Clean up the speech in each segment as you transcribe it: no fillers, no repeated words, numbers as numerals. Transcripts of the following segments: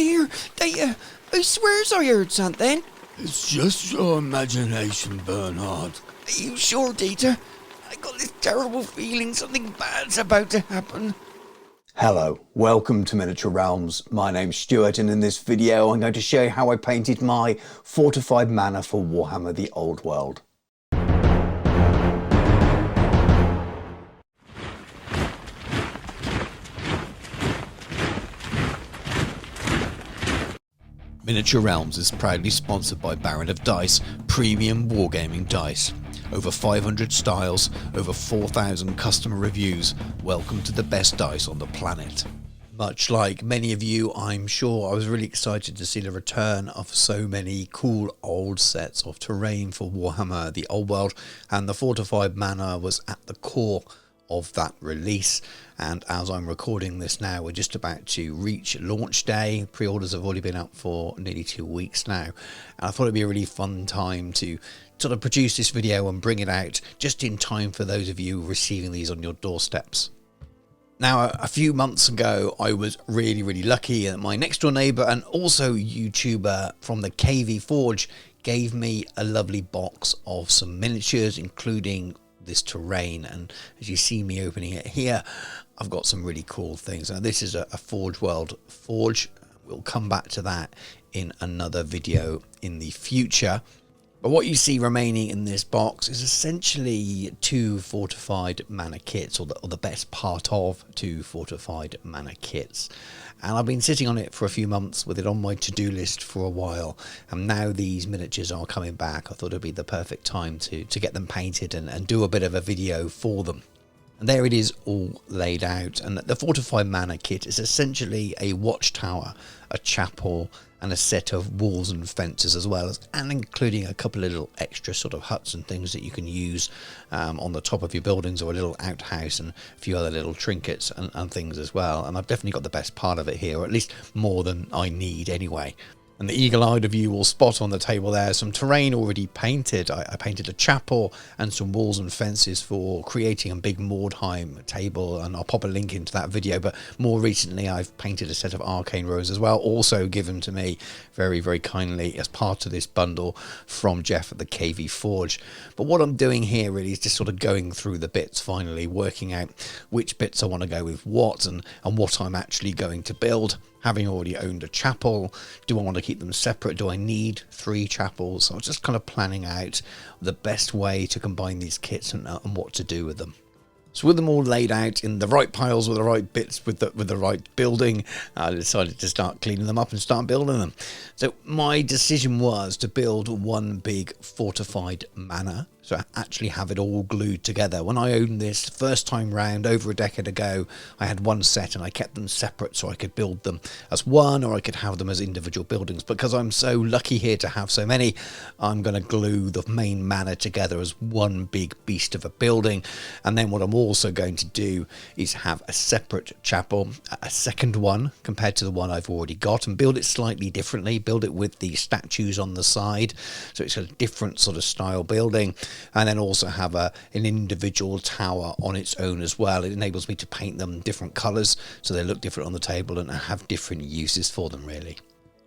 Here, I swears I heard something. It's just your imagination, Bernard. Are you sure, Dieter? I got this terrible feeling something bad's about to happen. Hello, welcome to Miniature Realms. My name's Stuart, and in this video I'm going to show you how I painted my Fortified Manor for Warhammer the Old World. Miniature Realms is proudly sponsored by Baron of Dice, premium wargaming dice. Over 500 styles, over 4,000 customer reviews. Welcome to the best dice on the planet. Much like many of you, I'm sure I was really excited to see the return of so many cool old sets of terrain for Warhammer the Old World, and the Fortified Manor was at the core of that release. And as I'm recording this now, we're just about to reach launch day. Pre-orders have already been up for nearly 2 weeks now, and I thought it'd be a really fun time to sort of produce this video and bring it out just in time for those of you receiving these on your doorsteps. Now, a few months ago, I was really lucky that my next door neighbour and also YouTuber from the KV Forge gave me a lovely box of some miniatures, including this terrain. And as you see me opening it here, I've got some really cool things. Now, this is a Forge World Forge. We'll come back to that in another video in the future. But what you see remaining in this box is essentially 2 Fortified Manor kits, or the best part of 2 Fortified Manor kits. And I've been sitting on it for a few months with it on my to-do list for a while. And now these miniatures are coming back. I thought it'd be the perfect time to get them painted and do a bit of a video for them. And there it is, all laid out. And the Fortified Manor kit is essentially a watchtower, a chapel, and a set of walls and fences, as well as, and including a couple of little extra sort of huts and things that you can use on the top of your buildings, or a little outhouse and a few other little trinkets and things as well. And I've definitely got the best part of it here, or at least more than I need anyway. And the eagle-eyed of you will spot on the table there some terrain already painted. I painted a chapel and some walls and fences for creating a big Mordheim table, and I'll pop a link into that video. But more recently, I've painted a set of arcane rows as well, also given to me very kindly as part of this bundle from Jeff at the KV Forge. But what I'm doing here really is just sort of going through the bits, finally working out which bits I want to go with what, and what I'm actually going to build. Having already owned a chapel, do I want to keep them separate? Do I need 3 chapels? So I was just kind of planning out the best way to combine these kits and what to do with them. So with them all laid out in the right piles with the right bits with the right building, I decided to start cleaning them up and start building them. So my decision was to build one big fortified manor, so I actually have it all glued together. When I owned this first time round over a decade ago, I had one set and I kept them separate so I could build them as one, or I could have them as individual buildings. Because I'm so lucky here to have so many, I'm going to glue the main manor together as one big beast of a building. And then what I'm also going to do is have a separate chapel, a second one compared to the one I've already got, and build it slightly differently, build it with the statues on the side, so it's a different sort of style building. And then also have an individual tower on its own as well. It enables me to paint them different colours so they look different on the table and have different uses for them, really.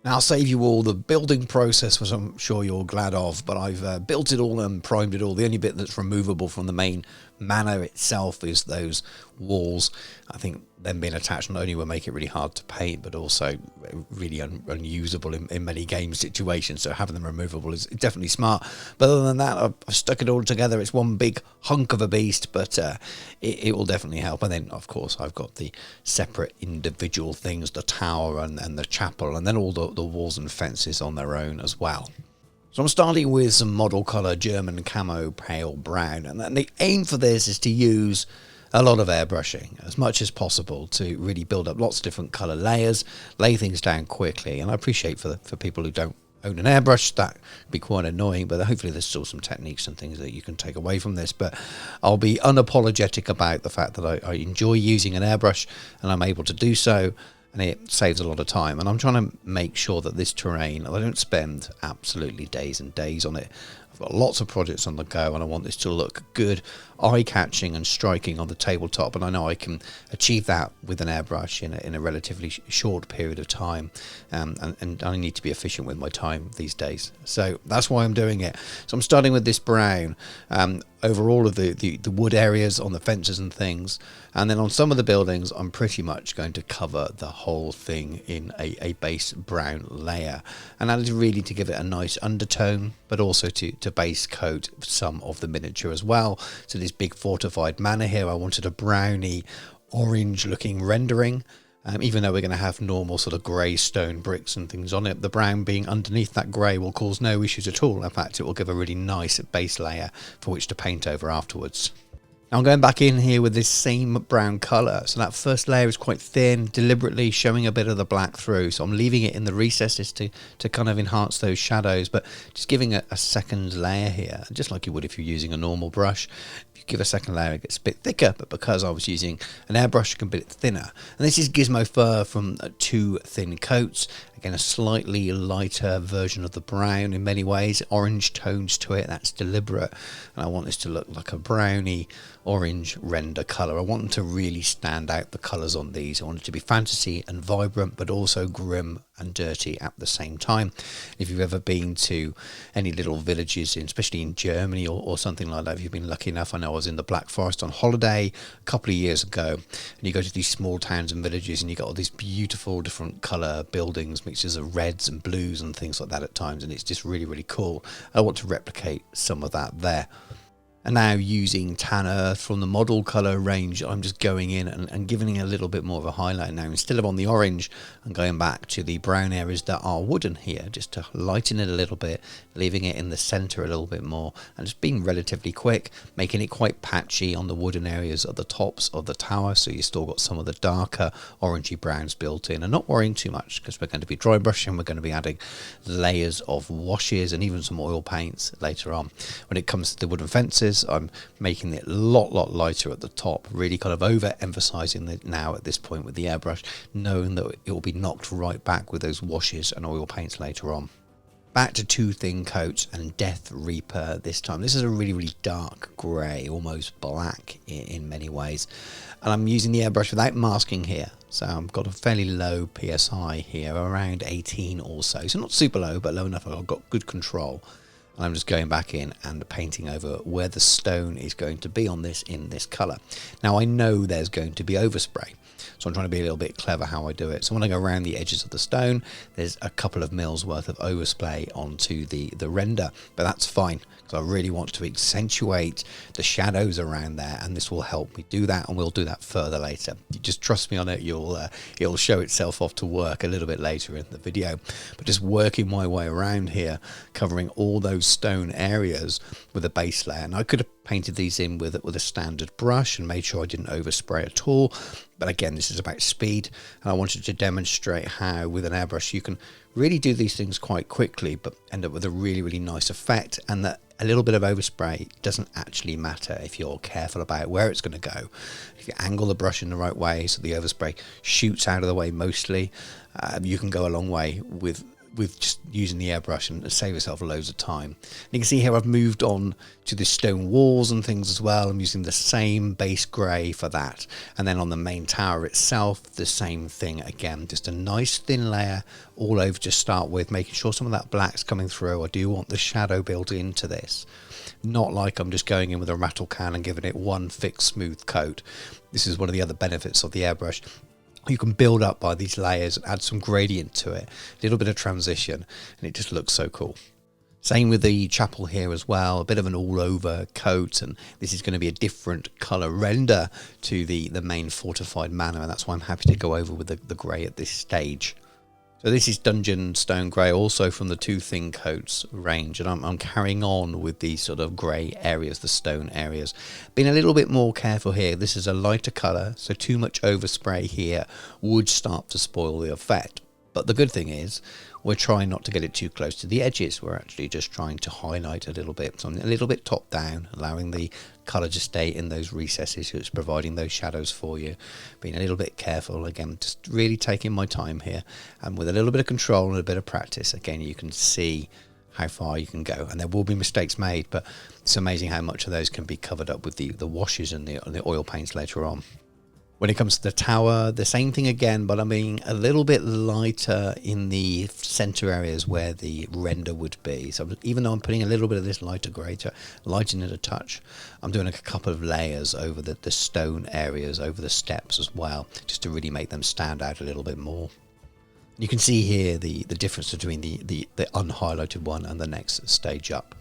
Now, I'll save you all the building process, which I'm sure you're glad of, but I've built it all and primed it all. The only bit that's removable from the main manor itself is those walls. I think them being attached not only will make it really hard to paint, but also really unusable in many game situations. So having them removable is definitely smart. But other than that, I've stuck it all together. It's one big hunk of a beast, but it will definitely help. And then, of course, I've got the separate individual things, the tower and the chapel, and then all the walls and fences on their own as well. So I'm starting with some model colour German camo pale brown, and the aim for this is to use a lot of airbrushing as much as possible to really build up lots of different colour layers, lay things down quickly. And I appreciate for people who don't own an airbrush, that would be quite annoying, but hopefully there's still some techniques and things that you can take away from this. But I'll be unapologetic about the fact that I enjoy using an airbrush, and I'm able to do so, and it saves a lot of time. And I'm trying to make sure that this terrain, I don't spend absolutely days and days on it. I've got lots of projects on the go and I want this to look good, eye-catching and striking on the tabletop, and I know I can achieve that with an airbrush in a relatively short period of time, and I need to be efficient with my time these days, so that's why I'm doing it. So I'm starting with this brown over all of the wood areas on the fences and things, and then on some of the buildings I'm pretty much going to cover the whole thing in a base brown layer, and that is really to give it a nice undertone, but also to base coat some of the miniature as well. So this big fortified manor here, I wanted a browny orange looking rendering, even though we're going to have normal sort of grey stone bricks and things on it. The brown being underneath that grey will cause no issues at all. In fact, it will give a really nice base layer for which to paint over afterwards. Now I'm going back in here with this same brown colour, so that first layer is quite thin, deliberately showing a bit of the black through, so I'm leaving it in the recesses to kind of enhance those shadows, but just giving a second layer here, just like you would if you're using a normal brush. If you give a second layer it gets a bit thicker, but because I was using an airbrush it can be a bit thinner. And this is Gizmo Fur from 2 thin coats. Again, a slightly lighter version of the brown in many ways, orange tones to it, that's deliberate, and I want this to look like a browny orange render colour. I want them to really stand out, the colours on these. I want it to be fantasy and vibrant, but also grim and dirty at the same time. If you've ever been to any little villages, especially in Germany or something like that, if you've been lucky enough, I know I was in the Black Forest on holiday a couple of years ago, and you go to these small towns and villages and you got all these beautiful different colour buildings, mixtures of reds and blues and things like that at times, and it's just really, really cool. I want to replicate some of that there. And now using Tan Earth from the model colour range, I'm just going in and giving it a little bit more of a highlight now. Instead of on the orange, I'm going back to the brown areas that are wooden here, just to lighten it a little bit, leaving it in the centre a little bit more, and just being relatively quick, making it quite patchy on the wooden areas at the tops of the tower, so you still got some of the darker orangey browns built in, and not worrying too much, because we're going to be dry brushing, we're going to be adding layers of washes and even some oil paints later on. When it comes to the wooden fences, I'm making it a lot lighter at the top, really kind of over-emphasising it now at this point with the airbrush, knowing that it will be knocked right back with those washes and oil paints later on. Back to 2 thin coats and Death Reaper this time. This is a really dark grey, almost black in many ways, and I'm using the airbrush without masking here, so I've got a fairly low PSI here, around 18 or so not super low, but low enough I've got good control. And I'm just going back in and painting over where the stone is going to be on this in this colour. Now I know there's going to be overspray, so I'm trying to be a little bit clever how I do it. So when I go around the edges of the stone, there's a couple of mils worth of overspray onto the render, but that's fine, because I really want to accentuate the shadows around there, and this will help me do that, and we'll do that further later. You just trust me on it, it'll show itself off to work a little bit later in the video. But just working my way around here, covering all those stone areas with a base layer, and I could have painted these in with a standard brush and made sure I didn't overspray at all, but again, this is about speed, and I wanted to demonstrate how with an airbrush you can really do these things quite quickly but end up with a really nice effect, and that a little bit of overspray doesn't actually matter if you're careful about where it's going to go. If you angle the brush in the right way so the overspray shoots out of the way mostly, you can go a long way with just using the airbrush and save yourself loads of time. And you can see here I've moved on to the stone walls and things as well. I'm using the same base grey for that, and then on the main tower itself the same thing again, just a nice thin layer all over to start with, making sure some of that black's coming through. I do want the shadow built into this, not like I'm just going in with a rattle can and giving it one fixed smooth coat. This is one of the other benefits of the airbrush. You can build up by these layers and add some gradient to it, a little bit of transition, and it just looks so cool. Same with the chapel here as well, a bit of an all over coat, and this is going to be a different colour render to the main fortified manor, and that's why I'm happy to go over with the grey at this stage. So this is Dungeon Stone Grey, also from the 2 thin coats range, and I'm carrying on with these sort of grey areas, the stone areas. Being a little bit more careful here, this is a lighter colour, so too much overspray here would start to spoil the effect. But the good thing is, we're trying not to get it too close to the edges. We're actually just trying to highlight a little bit. So I'm a little bit top down, allowing the colour to stay in those recesses, so it's providing those shadows for you. Being a little bit careful, again, just really taking my time here. And with a little bit of control and a bit of practice, again, you can see how far you can go, and there will be mistakes made, but it's amazing how much of those can be covered up with the washes and the oil paints later on. When it comes to the tower, the same thing again, but I'm being a little bit lighter in the center areas where the render would be. So even though I'm putting a little bit of this lighter grey to lighten it a touch, I'm doing a couple of layers over the stone areas, over the steps as well, just to really make them stand out a little bit more. You can see here the difference between the unhighlighted one and the next stage up.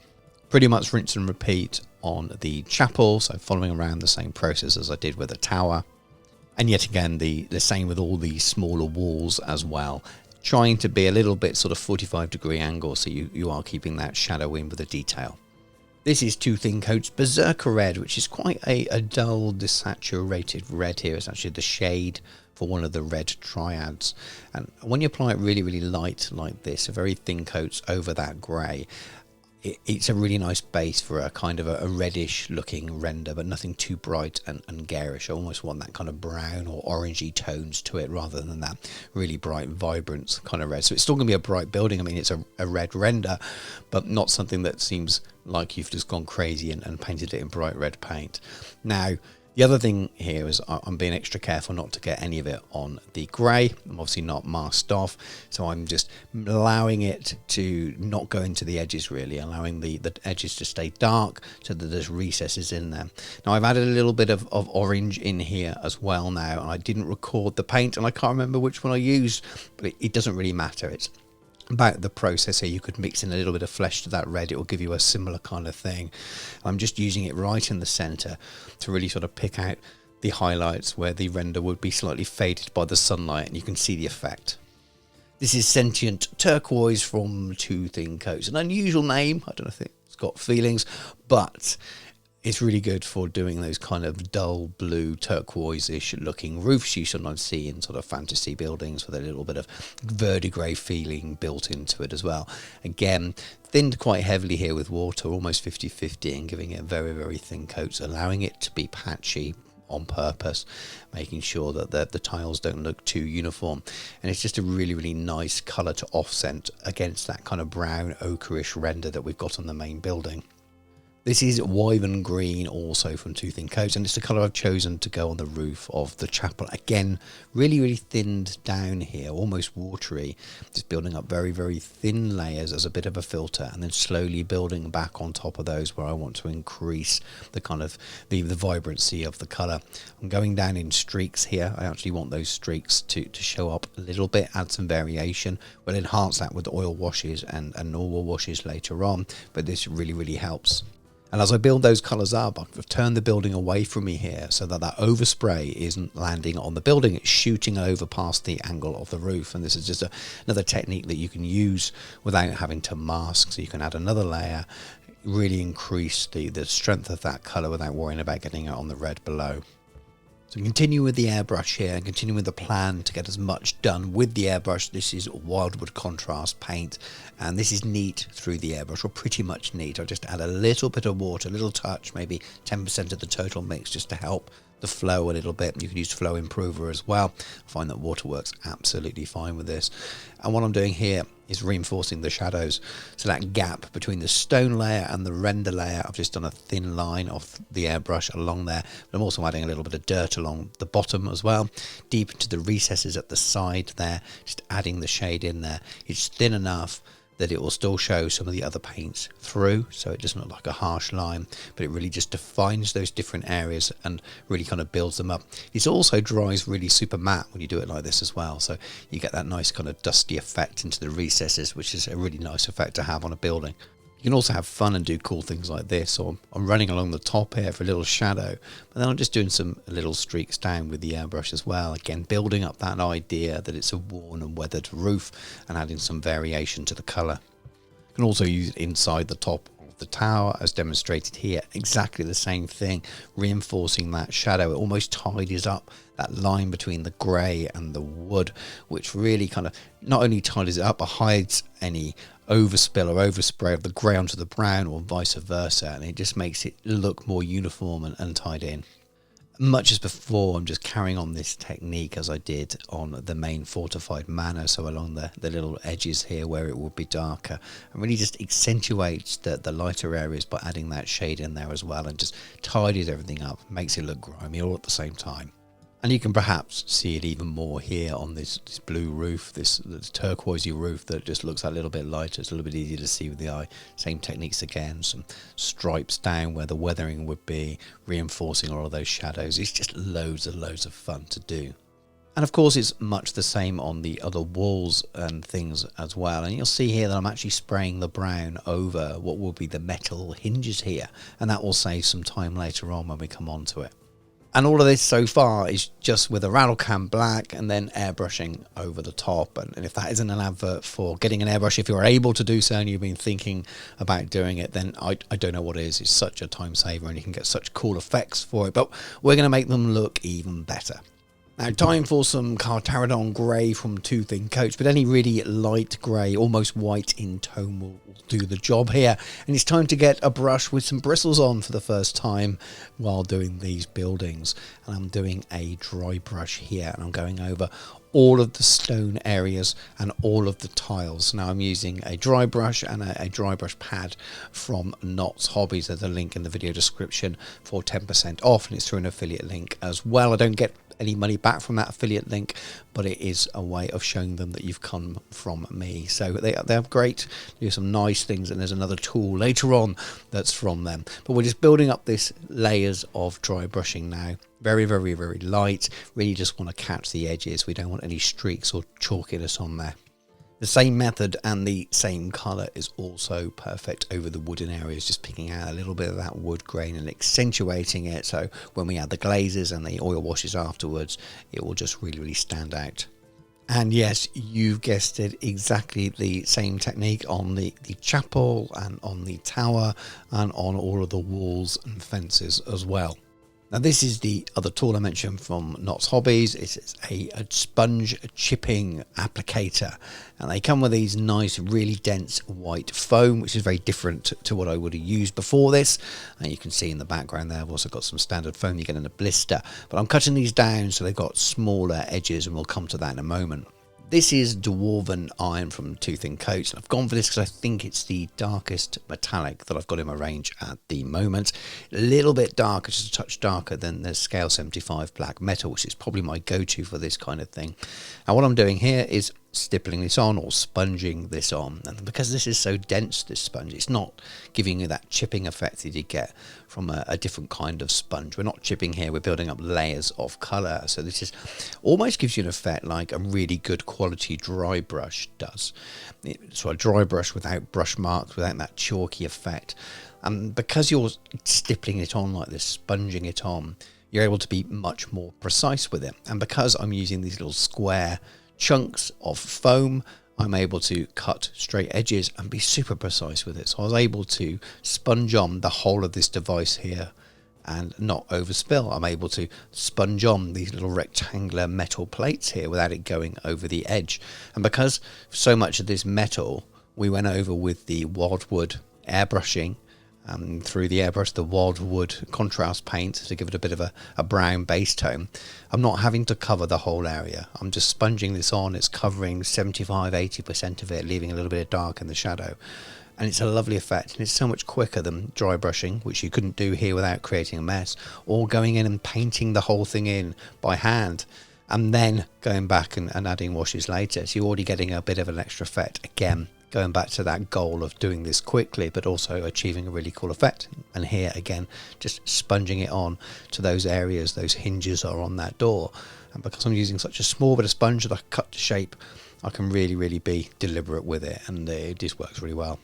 Pretty much rinse and repeat on the chapel, so following around the same process as I did with the tower. And yet again, the same with all the smaller walls as well. Trying to be a little bit sort of 45-degree angle, so you are keeping that shadow in with the detail. This is Two Thin Coats Berserker Red, which is quite a dull, desaturated red here. It's actually the shade for one of the red triads. And when you apply it really, really light like this, a very thin coats over that grey, it's a really nice base for a kind of a reddish looking render, but nothing too bright and garish. I almost want that kind of brown or orangey tones to it rather than that really bright, vibrant kind of red. So it's still going to be a bright building. I mean, it's a red render, but not something that seems like you've just gone crazy and painted it in bright red paint. Now, the other thing here is I'm being extra careful not to get any of it on the grey. I'm obviously not masked off, so I'm just allowing it to not go into the edges really, allowing the edges to stay dark so that there's recesses in there. Now I've added a little bit of orange in here as well now, and I didn't record the paint and I can't remember which one I used, but it doesn't really matter. It's about the process here. You could mix in a little bit of flesh to that red, it will give you a similar kind of thing. I'm just using it right in the center to really sort of pick out the highlights where the render would be slightly faded by the sunlight, and you can see the effect. This is Sentient Turquoise from Two Thin Coats. An unusual name, I don't know if it's got feelings, but it's really good for doing those kind of dull blue turquoise-ish looking roofs you sometimes see in sort of fantasy buildings with a little bit of verdigris feeling built into it as well. Again, thinned quite heavily here with water, almost 50-50, and giving it very, very thin coats, allowing it to be patchy on purpose, making sure that the tiles don't look too uniform. And it's just a really, really nice colour to offset against that kind of brown ochreish render that we've got on the main building. This is Wyvern Green, also from Two Thin Coats, and it's the colour I've chosen to go on the roof of the chapel. Again, really, really thinned down here, almost watery, just building up very, very thin layers as a bit of a filter, and then slowly building back on top of those where I want to increase the kind of the vibrancy of the colour. I'm going down in streaks here. I actually want those streaks to show up a little bit, add some variation. We'll enhance that with oil washes and normal washes later on, but this really, really helps. And as I build those colours up, I've turned the building away from me here so that overspray isn't landing on the building, it's shooting over past the angle of the roof. And this is just another technique that you can use without having to mask. So you can add another layer, really increase the strength of that colour without worrying about getting it on the red below. So continue with the airbrush here and continue with the plan to get as much done with the airbrush. This is Wildwood Contrast paint, and this is neat through the airbrush, or pretty much neat. I'll just add a little bit of water, a little touch, maybe 10% of the total mix, just to help the flow a little bit. You can use Flow Improver as well. I find that water works absolutely fine with this. And what I'm doing here is reinforcing the shadows. So that gap between the stone layer and the render layer, I've just done a thin line of the airbrush along there. But I'm also adding a little bit of dirt along the bottom as well, deep into the recesses at the side there, just adding the shade in there. It's thin enough that it will still show some of the other paints through, so it doesn't look like a harsh line, but it really just defines those different areas and really kind of builds them up. It also dries really super matte when you do it like this as well, so you get that nice kind of dusty effect into the recesses, which is a really nice effect to have on a building. You can also have fun and do cool things like this, or I'm running along the top here for a little shadow, but then I'm just doing some little streaks down with the airbrush as well, again building up that idea that it's a worn and weathered roof and adding some variation to the colour. You can also use it inside the top of the tower as demonstrated here, exactly the same thing, reinforcing that shadow. It almost tidies up that line between the grey and the wood, which really kind of not only tidies it up but hides any overspill or overspray of the grey onto the brown or vice versa, and it just makes it look more uniform and tied in. Much as before, I'm just carrying on this technique as I did on the main Fortified Manor, so along the little edges here where it would be darker, and really just accentuates the lighter areas by adding that shade in there as well, and just tidies everything up, makes it look grimy all at the same time. And you can perhaps see it even more here on this blue roof, this turquoisey roof that just looks a little bit lighter. It's a little bit easier to see with the eye. Same techniques again, some stripes down where the weathering would be, reinforcing all of those shadows. It's just loads and loads of fun to do. And of course it's much the same on the other walls and things as well. And you'll see here that I'm actually spraying the brown over what will be the metal hinges here. And that will save some time later on when we come on to it. And all of this so far is just with a rattle can black and then airbrushing over the top. And if that isn't an advert for getting an airbrush, if you're able to do so and you've been thinking about doing it, then I don't know what it is. It's such a time saver and you can get such cool effects for it. But we're going to make them look even better. Now, time for some Carcharodon Grey from Two Thin Coats, but any really light grey, almost white in tone will do the job here. And it's time to get a brush with some bristles on for the first time while doing these buildings. And I'm doing a dry brush here, and I'm going over all of the stone areas and all of the tiles. Now I'm using a dry brush and a dry brush pad from Knott's Hobbies. There's a link in the video description for 10% off, and it's through an affiliate link as well. I don't get any money back from that affiliate link, but it is a way of showing them that you've come from me. So they're great, do some nice things, and there's another tool later on that's from them. But we're just building up this layers of dry brushing now. Very, very, very light. Really just want to catch the edges. We don't want any streaks or chalkiness on there. The same method and the same colour is also perfect over the wooden areas, just picking out a little bit of that wood grain and accentuating it, so when we add the glazes and the oil washes afterwards, it will just really, really stand out. And yes, you've guessed it, exactly the same technique on the chapel and on the tower and on all of the walls and fences as well. Now this is the other tool I mentioned from Knott's Hobbies. It's a sponge chipping applicator, and they come with these nice, really dense white foam, which is very different to what I would have used before this. And you can see in the background there, I've also got some standard foam you get in a blister, but I'm cutting these down so they've got smaller edges, and we'll come to that in a moment. This is Dwarven Iron from Two Thin Coats, and I've gone for this because I think it's the darkest metallic that I've got in my range at the moment. A little bit darker, just a touch darker than the Scale 75 Black Metal, which is probably my go-to for this kind of thing. And what I'm doing here is stippling this on or sponging this on, and because this is so dense, this sponge, it's not giving you that chipping effect that you get from a different kind of sponge. We're not chipping here, we're building up layers of colour, so this is almost gives you an effect like a really good quality dry brush does. So a dry brush without brush marks, without that chalky effect, and because you're stippling it on like this, sponging it on, you're able to be much more precise with it. And because I'm using these little square chunks of foam, I'm able to cut straight edges and be super precise with it. So I was able to sponge on the whole of this device here and not overspill. I'm able to sponge on these little rectangular metal plates here without it going over the edge. And because so much of this metal we went over with the wildwood airbrushing, through the airbrush, the wildwood contrast paint to give it a bit of a brown base tone, I'm not having to cover the whole area. I'm just sponging this on. It's covering 75-80% of it, leaving a little bit of dark in the shadow, and it's a lovely effect. And it's so much quicker than dry brushing, which you couldn't do here without creating a mess, or going in and painting the whole thing in by hand and then going back and adding washes later. So you're already getting a bit of an extra effect. Again, going back to that goal of doing this quickly but also achieving a really cool effect. And here again, just sponging it on to those areas, those hinges are on that door, and because I'm using such a small bit of sponge that I cut to shape, I can really be deliberate with it, and it just works really well.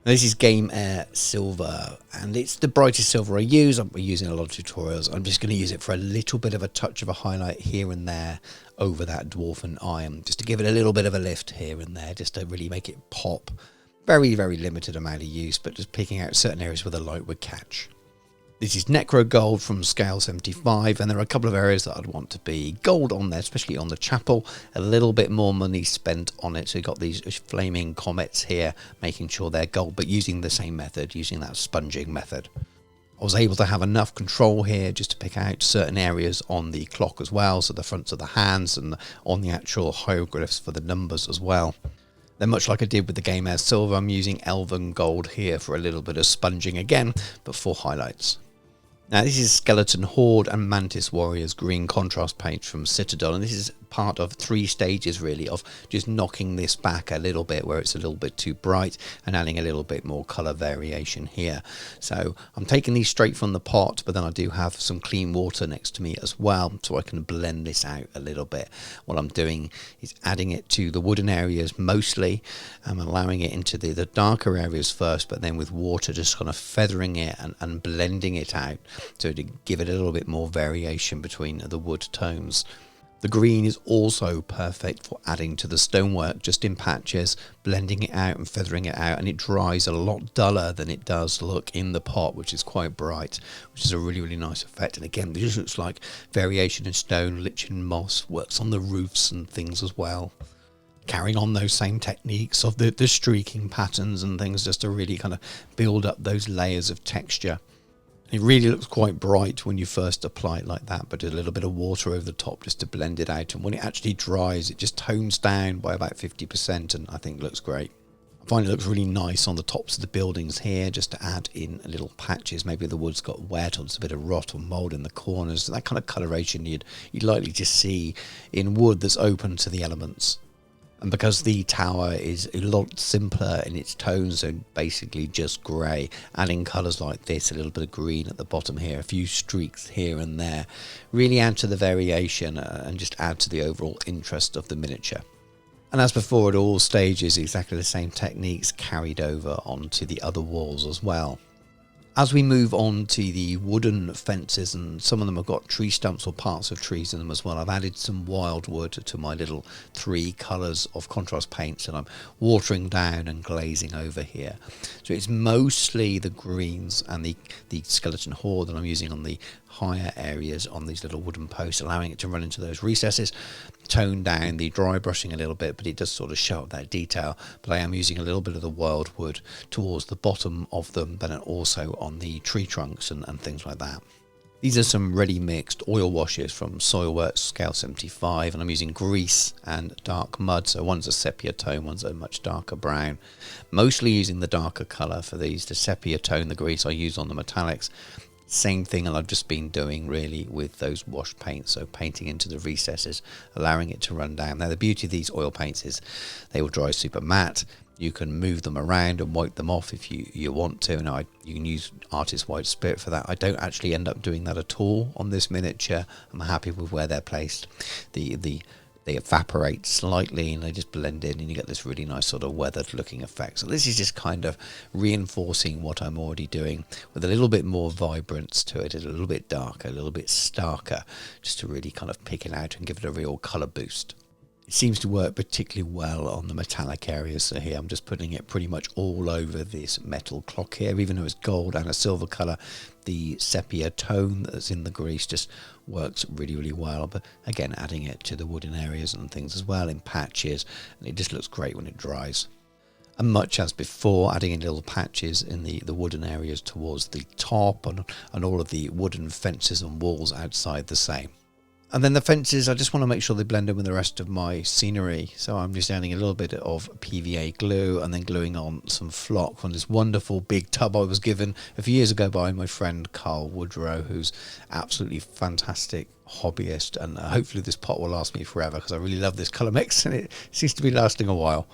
This is Game Air Silver, and it's the brightest silver I use. I'm using a lot of tutorials. I'm just going to use it for a little bit of a touch of a highlight here and there over that Dwarven Iron, just to give it a little bit of a lift here and there, just to really make it pop. Very limited amount of use, but just picking out certain areas where the light would catch. This is Necro Gold from Scale 75, and there are a couple of areas that I'd want to be gold on there, especially on the chapel. A little bit more money spent on it, so you've got these flaming comets here, making sure they're gold, but using the same method, using that sponging method. I was able to have enough control here just to pick out certain areas on the clock as well, so the fronts of the hands and on the actual hieroglyphs for the numbers as well. Then much like I did with the Game Air Silver, I'm using Elven Gold here for a little bit of sponging again, but for highlights. Now this is Skeleton Horde and Mantis Warriors green contrast paint from Citadel, and this is part of 3 stages really of just knocking this back a little bit where it's a little bit too bright and adding a little bit more colour variation here. So I'm taking these straight from the pot, but then I do have some clean water next to me as well, so I can blend this out a little bit. What I'm doing is adding it to the wooden areas mostly. I'm allowing it into the darker areas first, but then with water just kind of feathering it and blending it out so to give it a little bit more variation between the wood tones. The green is also perfect for adding to the stonework, just in patches, blending it out and feathering it out, and it dries a lot duller than it does look in the pot, which is quite bright, which is a really, really nice effect. And again, this looks like variation in stone, lichen moss, works on the roofs and things as well. Carrying on those same techniques of the streaking patterns and things, just to really kind of build up those layers of texture. It really looks quite bright when you first apply it like that, but a little bit of water over the top just to blend it out, and when it actually dries it just tones down by about 50%, and I think looks great. I find it looks really nice on the tops of the buildings here, just to add in little patches. Maybe the wood's got wet or there's a bit of rot or mould in the corners, that kind of coloration you'd likely just see in wood that's open to the elements. And because the tower is a lot simpler in its tones, so basically just grey, adding colours like this, a little bit of green at the bottom here, a few streaks here and there, really add to the variation and just add to the overall interest of the miniature. And as before at all stages, exactly the same techniques carried over onto the other walls as well. As we move on to the wooden fences, and some of them have got tree stumps or parts of trees in them as well, I've added some wildwood to my little 3 colours of contrast paints, and I'm watering down and glazing over here. So it's mostly the greens and the skeleton horde that I'm using on the higher areas on these little wooden posts, allowing it to run into those recesses, tone down the dry brushing a little bit, but it does sort of show up that detail. But I am using a little bit of the wildwood towards the bottom of them, but also on the tree trunks and things like that. These are some ready mixed oil washes from Soilworks Scale 75, and I'm using grease and dark mud. So one's a sepia tone, one's a much darker brown. Mostly using the darker colour for these. The sepia tone, the grease I use on the metallics. Same thing I've just been doing really with those wash paints, so painting into the recesses, allowing it to run down. Now the beauty of these oil paints is they will dry super matte. You can move them around and wipe them off if you want to. Now you can use Artist White Spirit for that. I don't actually end up doing that at all on this miniature. I'm happy with where they're placed. They evaporate slightly and they just blend in, and you get this really nice sort of weathered looking effect. So this is just kind of reinforcing what I'm already doing with a little bit more vibrance to it, a little bit darker, a little bit starker, just to really kind of pick it out and give it a real colour boost. It seems to work particularly well on the metallic areas. So here I'm just putting it pretty much all over this metal clock here, even though it's gold and a silver colour. The sepia tone that's in the grease just works really, really well. But again, adding it to the wooden areas and things as well in patches, and it just looks great when it dries. And much as before, adding in little patches in the wooden areas towards the top, and all of the wooden fences and walls outside the same. And then the fences, I just want to make sure they blend in with the rest of my scenery. So I'm just adding a little bit of PVA glue and then gluing on some flock from this wonderful big tub I was given a few years ago by my friend Carl Woodrow, who's absolutely fantastic hobbyist. And hopefully this pot will last me forever, because I really love this colour mix and it seems to be lasting a while.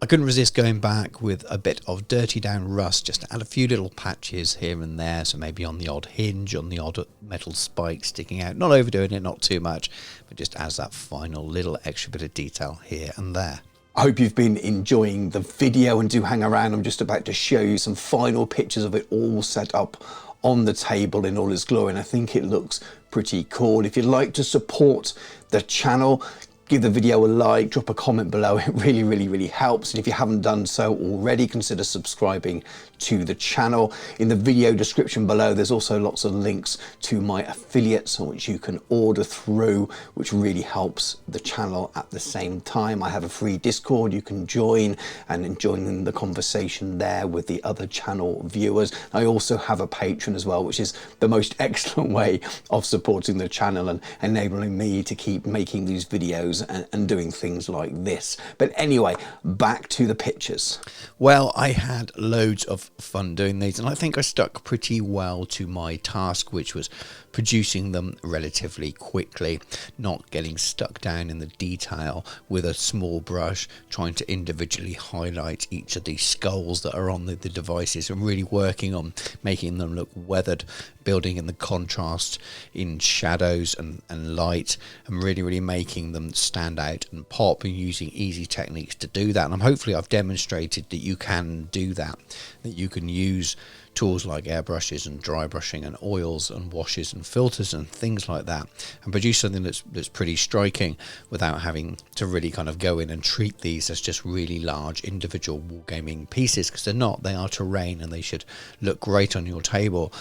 I couldn't resist going back with a bit of dirty down rust, just to add a few little patches here and there, so maybe on the odd hinge, on the odd metal spike sticking out, not overdoing it, not too much, but just adds that final little extra bit of detail here and there. I hope you've been enjoying the video, and do hang around. I'm just about to show you some final pictures of it all set up on the table in all its glory, and I think it looks pretty cool. If you'd like to support the channel, give the video a like, drop a comment below. It really helps. And if you haven't done so already, consider subscribing to the channel. In the video description below, there's also lots of links to my affiliates which you can order through, which really helps the channel at the same time. I have a free Discord you can join and join in the conversation there with the other channel viewers. I also have a Patreon as well, which is the most excellent way of supporting the channel and enabling me to keep making these videos and doing things like this. But anyway, back to the pictures. Well, I had loads of fun doing these, and I think I stuck pretty well to my task, which was producing them relatively quickly, not getting stuck down in the detail with a small brush, trying to individually highlight each of these skulls that are on the devices, and really working on making them look weathered, building in the contrast in shadows and light, and really making them stand out and pop, and using easy techniques to do that. And hopefully I've demonstrated that you can do that you can use tools like airbrushes and dry brushing and oils and washes and filters and things like that, and produce something that's pretty striking without having to really kind of go in and treat these as just really large individual wargaming pieces, because they're not. They are terrain and they should look great on your table,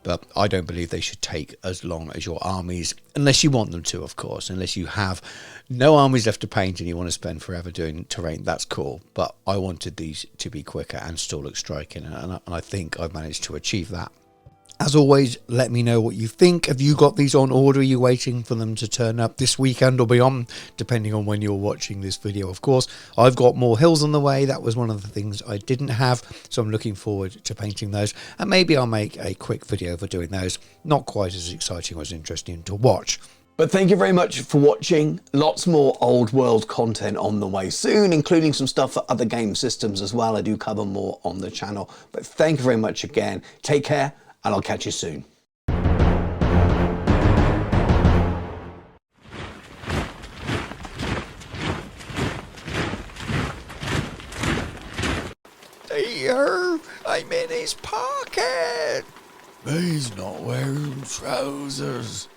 but I don't believe they should take as long as your armies, unless you want them to, of course. Unless you have no armies left to paint and you want to spend forever doing terrain, that's cool. But I wanted these to be quicker and still look striking, and I think I've managed to achieve that. As always, let me know what you think. Have you got these on order? Are you waiting for them to turn up this weekend or beyond, depending on when you're watching this video? Of course, I've got more hills on the way. That was one of the things I didn't have, so I'm looking forward to painting those, and maybe I'll make a quick video for doing those. Not quite as exciting or as interesting to watch. But thank you very much for watching. Lots more old world content on the way soon, including some stuff for other game systems as well. I do cover more on the channel. But thank you very much again. Take care, and I'll catch you soon. Dear, I'm in his pocket. He's not wearing trousers.